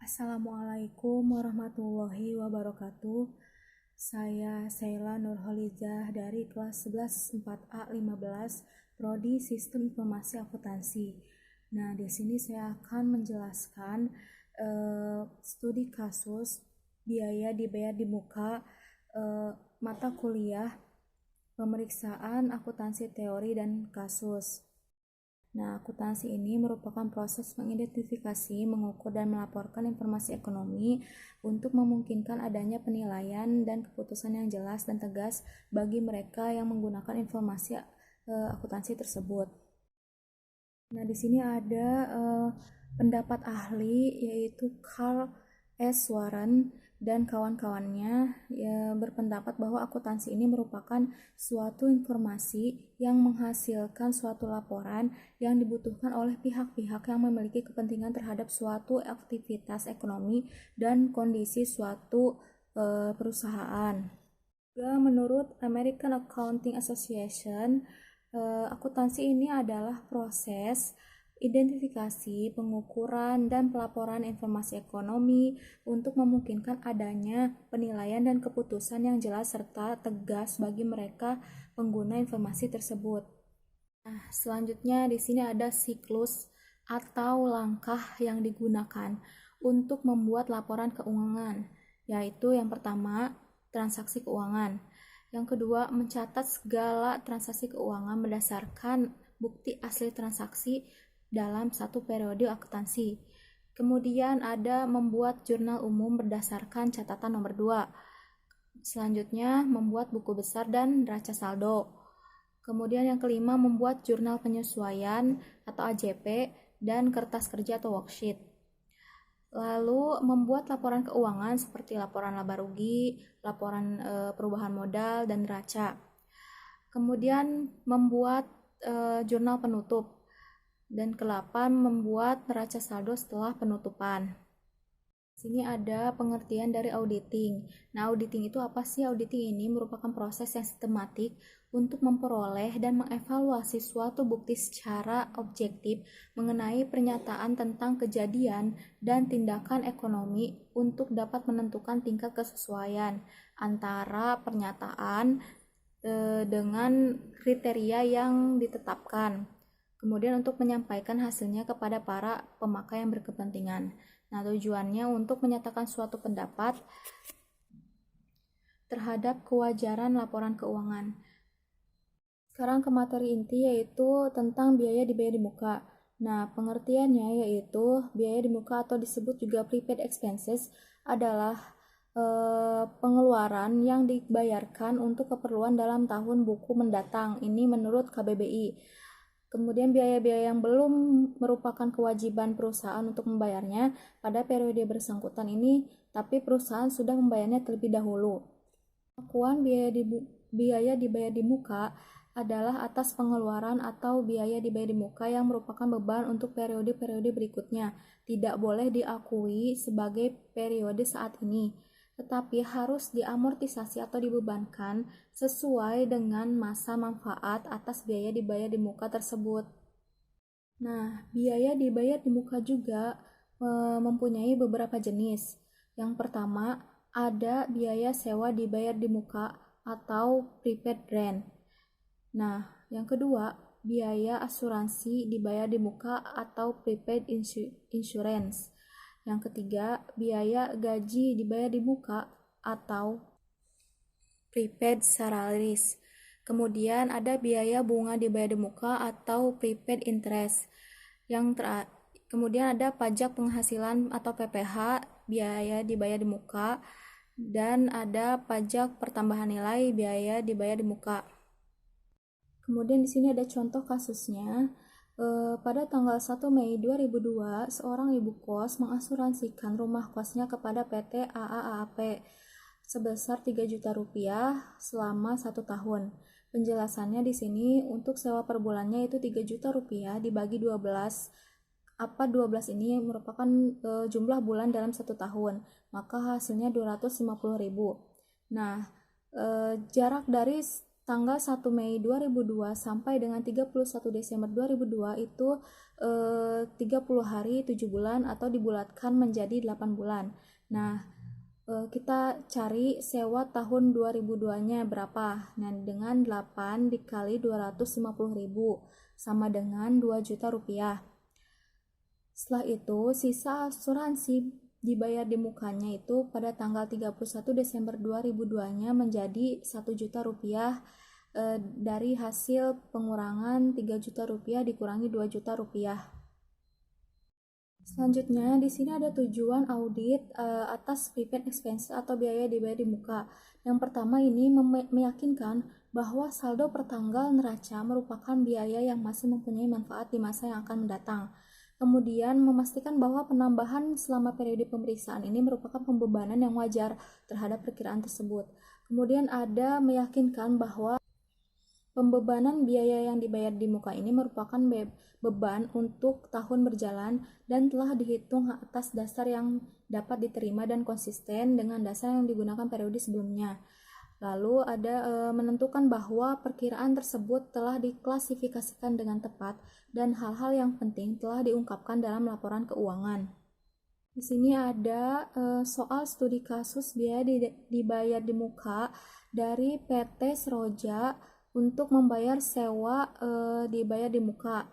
Assalamualaikum warahmatullahi wabarakatuh. Saya Sheila Nurholizah dari kelas 11 4A 15 Prodi Sistem Informasi Akuntansi. Nah, di sini saya akan menjelaskan studi kasus biaya dibayar di muka mata kuliah pemeriksaan akuntansi teori dan kasus. Nah, akuntansi ini merupakan proses mengidentifikasi, mengukur, dan melaporkan informasi ekonomi untuk memungkinkan adanya penilaian dan keputusan yang jelas dan tegas bagi mereka yang menggunakan informasi akuntansi tersebut. Nah, di sini ada pendapat ahli yaitu Carl S. Warren dan kawan-kawannya berpendapat bahwa akuntansi ini merupakan suatu informasi yang menghasilkan suatu laporan yang dibutuhkan oleh pihak-pihak yang memiliki kepentingan terhadap suatu aktivitas ekonomi dan kondisi suatu perusahaan. Juga menurut American Accounting Association, akuntansi ini adalah proses identifikasi, pengukuran, dan pelaporan informasi ekonomi untuk memungkinkan adanya penilaian dan keputusan yang jelas serta tegas bagi mereka pengguna informasi tersebut. Nah, selanjutnya di sini ada siklus atau langkah yang digunakan untuk membuat laporan keuangan, yaitu yang pertama, transaksi keuangan. Yang kedua, mencatat segala transaksi keuangan berdasarkan bukti asli transaksi dalam satu periode akuntansi. Kemudian ada membuat jurnal umum berdasarkan catatan nomor 2. Selanjutnya, membuat buku besar dan neraca saldo. Kemudian yang kelima, membuat jurnal penyesuaian atau AJP dan kertas kerja atau worksheet. Lalu membuat laporan keuangan seperti laporan laba rugi, laporan perubahan modal, dan neraca. Kemudian membuat jurnal penutup. Dan ke-8, membuat neraca saldo setelah penutupan. Sini ada pengertian dari auditing. Nah, auditing itu apa sih? Auditing ini merupakan proses yang sistematik untuk memperoleh dan mengevaluasi suatu bukti secara objektif mengenai pernyataan tentang kejadian dan tindakan ekonomi untuk dapat menentukan tingkat kesesuaian antara pernyataan dengan kriteria yang ditetapkan. Kemudian untuk menyampaikan hasilnya kepada para pemakai yang berkepentingan. Nah, tujuannya untuk menyatakan suatu pendapat terhadap kewajaran laporan keuangan. Sekarang ke materi inti yaitu tentang biaya dibayar di muka. Nah, pengertiannya yaitu biaya di muka atau disebut juga prepaid expenses adalah pengeluaran yang dibayarkan untuk keperluan dalam tahun buku mendatang. Ini menurut KBBI. Kemudian biaya-biaya yang belum merupakan kewajiban perusahaan untuk membayarnya pada periode bersangkutan ini, tapi perusahaan sudah membayarnya terlebih dahulu. Pengakuan biaya dibayar di muka adalah atas pengeluaran atau biaya dibayar di muka yang merupakan beban untuk periode-periode berikutnya. Tidak boleh diakui sebagai periode saat ini, tetapi harus diamortisasi atau dibebankan sesuai dengan masa manfaat atas biaya dibayar di muka tersebut. Nah, biaya dibayar di muka juga mempunyai beberapa jenis. Yang pertama, ada biaya sewa dibayar di muka atau prepaid rent. Nah, yang kedua, biaya asuransi dibayar di muka atau prepaid insurance. Yang ketiga, biaya gaji dibayar di muka atau prepaid salaries. Kemudian ada biaya bunga dibayar di muka atau prepaid interest. Kemudian ada pajak penghasilan atau PPH, biaya dibayar di muka, dan ada pajak pertambahan nilai, biaya dibayar di muka. Kemudian di sini ada contoh kasusnya. Pada tanggal 1 Mei 2002, seorang ibu kos mengasuransikan rumah kosnya kepada PT AAAP sebesar 3 juta rupiah selama 1 tahun. Penjelasannya di sini untuk sewa per bulannya itu 3 juta rupiah dibagi 12. Apa 12 ini merupakan jumlah bulan dalam 1 tahun, maka hasilnya 250.000. Nah, jarak dari tanggal 1 Mei 2002 sampai dengan 31 Desember 2002 itu 30 hari 7 bulan atau dibulatkan menjadi 8 bulan. Nah, kita cari sewa tahun 2002-nya berapa. Nah, dengan 8 dikali 250.000 sama dengan 2 juta rupiah. Setelah itu, sisa asuransi dibayar di mukanya itu pada tanggal 31 Desember 2002-nya menjadi 1 juta rupiah dari hasil pengurangan 3 juta rupiah dikurangi 2 juta rupiah. Selanjutnya, di sini ada tujuan audit atas prepaid expense atau biaya dibayar di muka. Yang pertama ini meyakinkan bahwa saldo pertanggal neraca merupakan biaya yang masih mempunyai manfaat di masa yang akan mendatang. Kemudian memastikan bahwa penambahan selama periode pemeriksaan ini merupakan pembebanan yang wajar terhadap perkiraan tersebut. Kemudian ada meyakinkan bahwa pembebanan biaya yang dibayar di muka ini merupakan beban untuk tahun berjalan dan telah dihitung atas dasar yang dapat diterima dan konsisten dengan dasar yang digunakan periode sebelumnya. Lalu ada menentukan bahwa perkiraan tersebut telah diklasifikasikan dengan tepat dan hal-hal yang penting telah diungkapkan dalam laporan keuangan. Di sini ada soal studi kasus biaya dibayar di muka dari PT Seroja untuk membayar sewa dibayar di muka.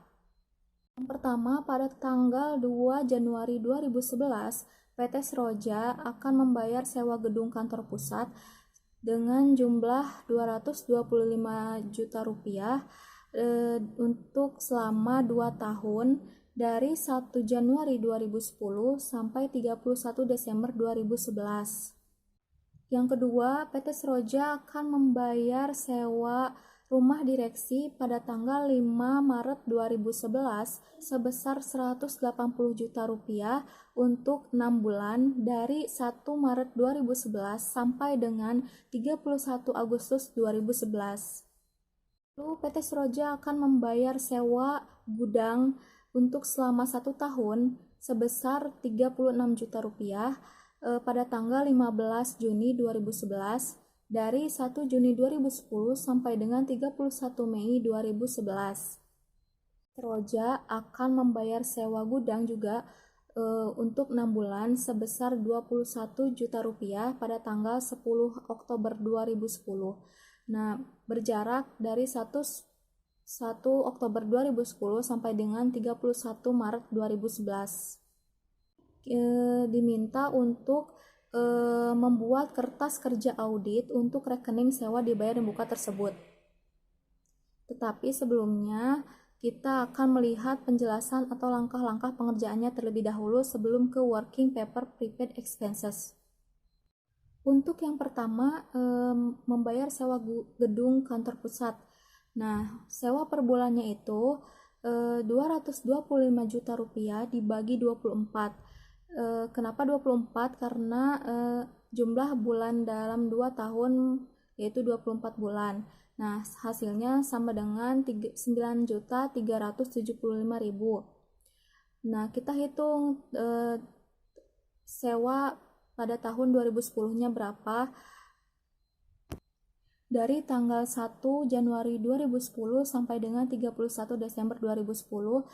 Yang pertama, pada tanggal 2 Januari 2011, PT Seroja akan membayar sewa gedung kantor pusat dengan jumlah 225 juta rupiah untuk selama 2 tahun dari 1 Januari 2010 sampai 31 Desember 2011. Yang kedua, PT Seroja akan membayar sewa rumah direksi pada tanggal 5 Maret 2011 sebesar 180 juta rupiah untuk 6 bulan dari 1 Maret 2011 sampai dengan 31 Agustus 2011. Lalu PT Seroja akan membayar sewa gudang untuk selama 1 tahun sebesar 36 juta rupiah pada tanggal 15 Juni 2011 dari 1 Juni 2010 sampai dengan 31 Mei 2011. Seroja akan membayar sewa gudang juga untuk 6 bulan sebesar 21 juta rupiah pada tanggal 10 Oktober 2010. Nah, berjarak dari 1 Oktober 2010 sampai dengan 31 Maret 2011. Diminta untuk membuat kertas kerja audit untuk rekening sewa dibayar di muka tersebut. Tetapi sebelumnya kita akan melihat penjelasan atau langkah-langkah pengerjaannya terlebih dahulu sebelum ke working paper prepaid expenses. Untuk yang pertama, membayar sewa gedung kantor pusat. Nah, sewa per bulannya itu 225 juta rupiah dibagi 24. Kenapa 24? Karena jumlah bulan dalam 2 tahun yaitu 24 bulan. Nah, hasilnya sama dengan 9.375.000. Nah, kita hitung sewa pada tahun 2010-nya berapa. Dari tanggal 1 Januari 2010 sampai dengan 31 Desember 2010,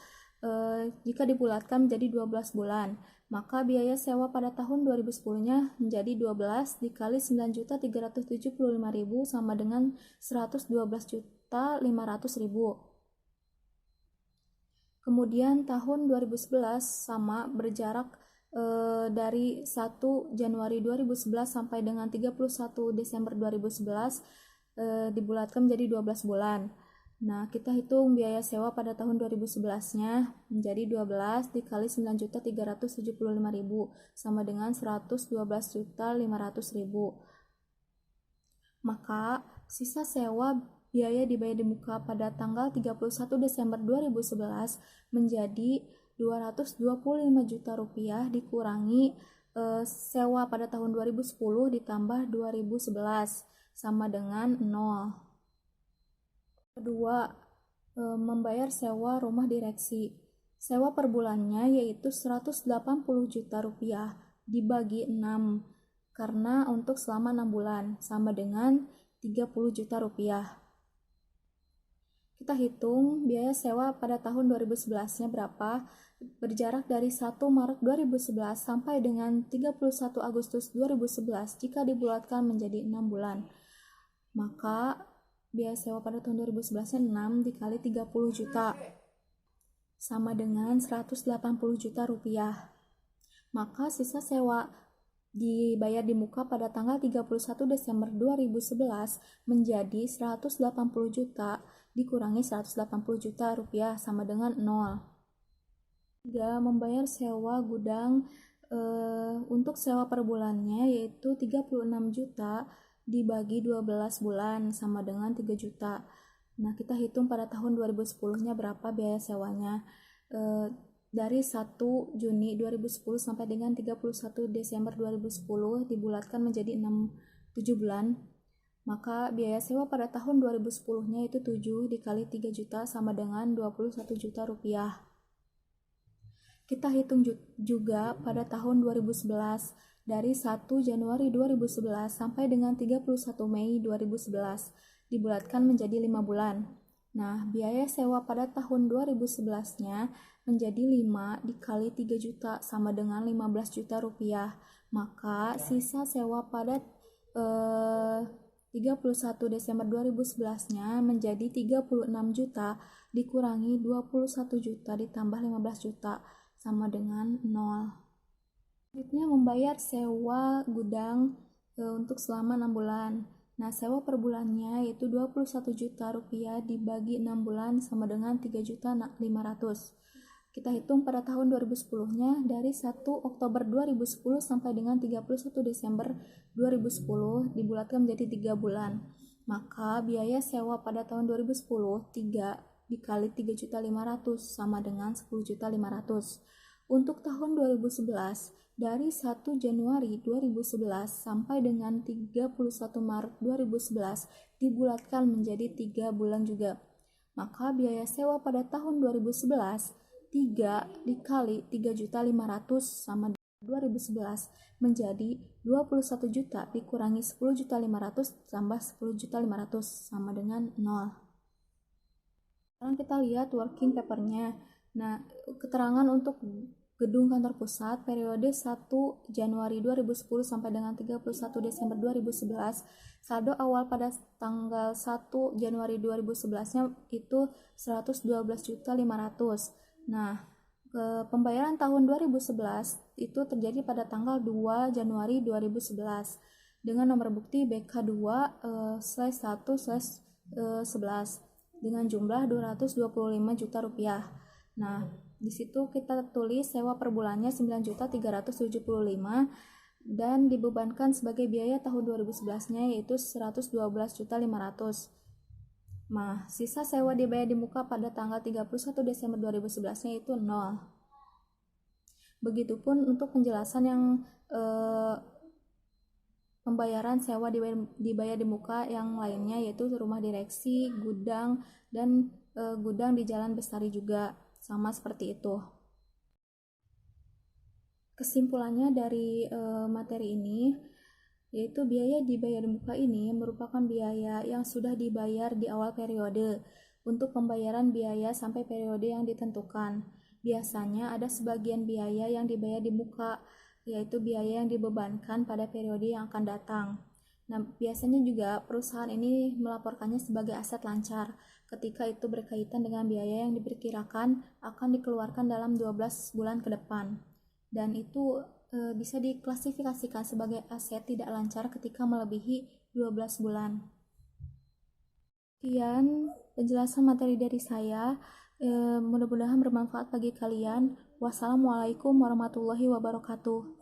jika dibulatkan menjadi 12 bulan, maka biaya sewa pada tahun 2010-nya menjadi 12 dikali 9.375.000 sama dengan 112.500.000. Kemudian tahun 2011 sama berjarak dari 1 Januari 2011 sampai dengan 31 Desember 2011 dibulatkan menjadi 12 bulan. Nah, kita hitung biaya sewa pada tahun 2011-nya menjadi 12 dikali 9.375.000 sama dengan 112.500.000. Maka, sisa sewa biaya dibayar di muka pada tanggal 31 Desember 2011 menjadi 225 juta rupiah dikurangi sewa pada tahun 2010 ditambah 2011 sama dengan 0. Kedua, membayar sewa rumah direksi. Sewa per bulannya yaitu 180 juta rupiah dibagi 6 karena untuk selama 6 bulan sama dengan 30 juta rupiah. Kita hitung biaya sewa pada tahun 2011-nya berapa, berjarak dari 1 Maret 2011 sampai dengan 31 Agustus 2011 jika dibulatkan menjadi 6 bulan. Maka biaya sewa pada tahun 2011-nya 6 dikali 30 juta sama dengan 180 juta rupiah. Maka sisa sewa dibayar di muka pada tanggal 31 Desember 2011 menjadi 180 juta dikurangi 180 juta rupiah sama dengan 0. 3. Membayar sewa gudang untuk sewa per bulannya yaitu 36 juta dibagi 12 bulan sama dengan 3 juta. Nah, kita hitung pada tahun 2010-nya berapa biaya sewanya. Dari 1 Juni 2010 sampai dengan 31 Desember 2010 dibulatkan menjadi 7 bulan. Maka biaya sewa pada tahun 2010-nya itu 7 dikali 3 juta sama dengan 21 juta rupiah. Kita hitung juga pada tahun 2011 dari 1 Januari 2011 sampai dengan 31 Mei 2011 dibulatkan menjadi 5 bulan. Nah, biaya sewa pada tahun 2011-nya menjadi 5 dikali 3 juta sama dengan 15 juta rupiah. Maka sisa sewa pada 31 Desember 2011-nya menjadi 36 juta dikurangi 21 juta ditambah 15 juta sama dengan 0. Selanjutnya membayar sewa gudang untuk selama 6 bulan. Nah, sewa per bulannya yaitu 21 juta rupiah dibagi 6 bulan sama dengan 3 juta 500. Kita hitung pada tahun 2010-nya dari 1 Oktober 2010 sampai dengan 31 Desember 2010 dibulatkan menjadi 3 bulan. Maka biaya sewa pada tahun 2010 3 dikali 3.500 sama dengan 10.500. Untuk tahun 2011 dari 1 Januari 2011 sampai dengan 31 Maret 2011 dibulatkan menjadi 3 bulan juga. Maka biaya sewa pada tahun 2011 3 dikali 3.500 sama 2011 menjadi 21 juta dikurangi 10.500 tambah 10.500 sama dengan 0. Sekarang kita lihat working papernya. Nah, keterangan untuk gedung kantor pusat periode 1 Januari 2010 sampai dengan 31 Desember 2011, saldo awal pada tanggal 1 Januari 2011-nya itu 112.500. Nah, pembayaran tahun 2011 itu terjadi pada tanggal 2 Januari 2011 dengan nomor bukti BK2/1/11 dengan jumlah 225 juta rupiah. Nah, di situ kita tulis sewa per bulannya 9.375 dan dibebankan sebagai biaya tahun 2011-nya yaitu 112.500. Nah, sisa sewa dibayar di muka pada tanggal 31 Desember 2011-nya itu 0. Begitupun untuk penjelasan yang pembayaran sewa dibayar di muka yang lainnya yaitu rumah direksi, gudang, dan gudang di Jalan Bestari juga sama seperti itu. Kesimpulannya dari materi ini yaitu biaya dibayar di muka ini merupakan biaya yang sudah dibayar di awal periode untuk pembayaran biaya sampai periode yang ditentukan. Biasanya ada sebagian biaya yang dibayar di muka, yaitu biaya yang dibebankan pada periode yang akan datang. Nah, biasanya juga perusahaan ini melaporkannya sebagai aset lancar ketika itu berkaitan dengan biaya yang diperkirakan akan dikeluarkan dalam 12 bulan ke depan. Dan itu bisa diklasifikasikan sebagai aset tidak lancar ketika melebihi 12 bulan. Sekian penjelasan materi dari saya. Mudah-mudahan bermanfaat bagi kalian. Wassalamualaikum warahmatullahi wabarakatuh.